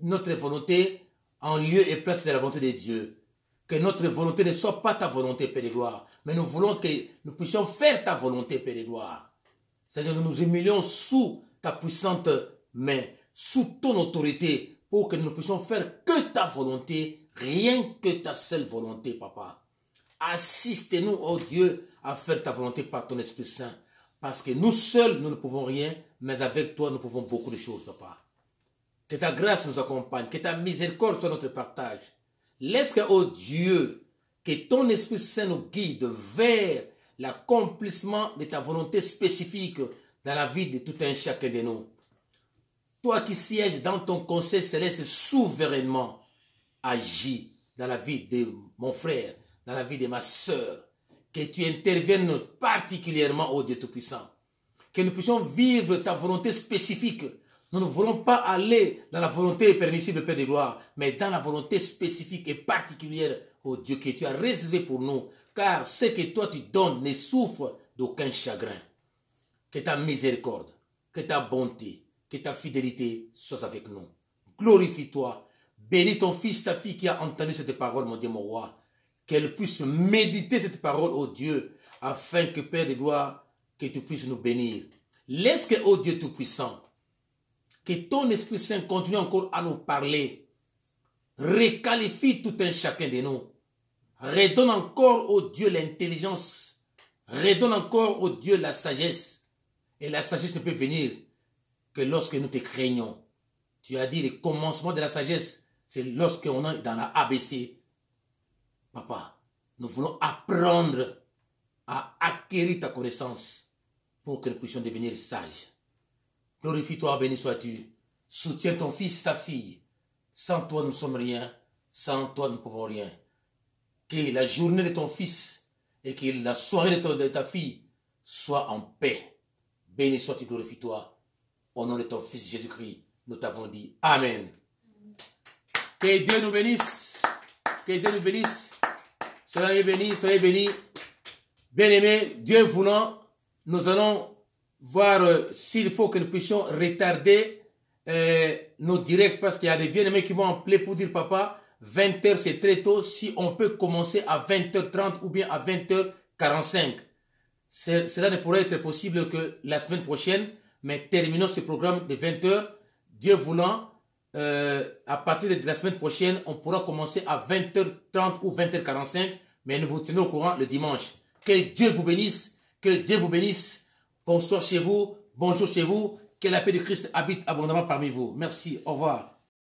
notre volonté en lieu et place de la volonté de Dieu. Que notre volonté ne soit pas ta volonté, Père de gloire. Mais nous voulons que nous puissions faire ta volonté, Père de gloire. Seigneur, nous nous humilions sous ta puissante main, sous ton autorité, pour que nous puissions faire que ta volonté, rien que ta seule volonté, Papa. Assiste-nous, oh Dieu, à faire ta volonté par ton Esprit Saint. Parce que nous seuls, nous ne pouvons rien, mais avec toi, nous pouvons beaucoup de choses, Papa. Que ta grâce nous accompagne, que ta miséricorde soit notre partage. Laisse que, oh Dieu, que ton Esprit Saint nous guide vers l'accomplissement de ta volonté spécifique dans la vie de tout un chacun de nous. Toi qui sièges dans ton conseil céleste souverainement, agis dans la vie de mon frère, dans la vie de ma sœur. Que tu interviennes particulièrement, ô Dieu Tout-Puissant. Que nous puissions vivre ta volonté spécifique. Nous ne voulons pas aller dans la volonté permissible, Père de gloire, mais dans la volonté spécifique et particulière, ô Dieu, que tu as réservé pour nous. Car ce que toi tu donnes ne souffre d'aucun chagrin. Que ta miséricorde, que ta bonté, que ta fidélité soient avec nous. Glorifie-toi. Bénis ton fils, ta fille qui a entendu cette parole, mon Dieu, mon roi. Qu'elle puisse méditer cette parole, ô Dieu, afin que, Père de gloire, que tu puisses nous bénir. Laisse que, ô Dieu Tout-Puissant, que ton Esprit Saint continue encore à nous parler. Requalifie tout un chacun de nous. Redonne encore, ô Dieu, l'intelligence. Redonne encore, ô Dieu, la sagesse. Et la sagesse ne peut venir que lorsque nous te craignons. Tu as dit le commencement de la sagesse, c'est lorsqu'on est dans la ABC. Papa, nous voulons apprendre à acquérir ta connaissance pour que nous puissions devenir sages. Glorifie-toi, béni sois-tu. Soutiens ton fils, ta fille. Sans toi, nous ne sommes rien. Sans toi, nous ne pouvons rien. Que la journée de ton fils et que la soirée de ta fille soit en paix. Béni sois-tu, glorifie-toi. Au nom de ton fils Jésus-Christ, nous t'avons dit Amen. Que Dieu nous bénisse. Que Dieu nous bénisse. Soyez bénis, soyez bénis. Bien-aimés, Dieu voulant, nous allons voir s'il faut que nous puissions retarder nos directs parce qu'il y a des bien-aimés qui vont appeler pour dire papa, 20h c'est très tôt, si on peut commencer à 20h30 ou bien à 20h45. Cela ne pourrait être possible que la semaine prochaine, mais terminons ce programme de 20h. Dieu voulant, à partir de la semaine prochaine, on pourra commencer à 20h30 ou 20h45, mais nous vous tenons au courant le dimanche. Que Dieu vous bénisse, que Dieu vous bénisse. Bonsoir chez vous, bonjour chez vous, que la paix de Christ habite abondamment parmi vous. Merci, au revoir.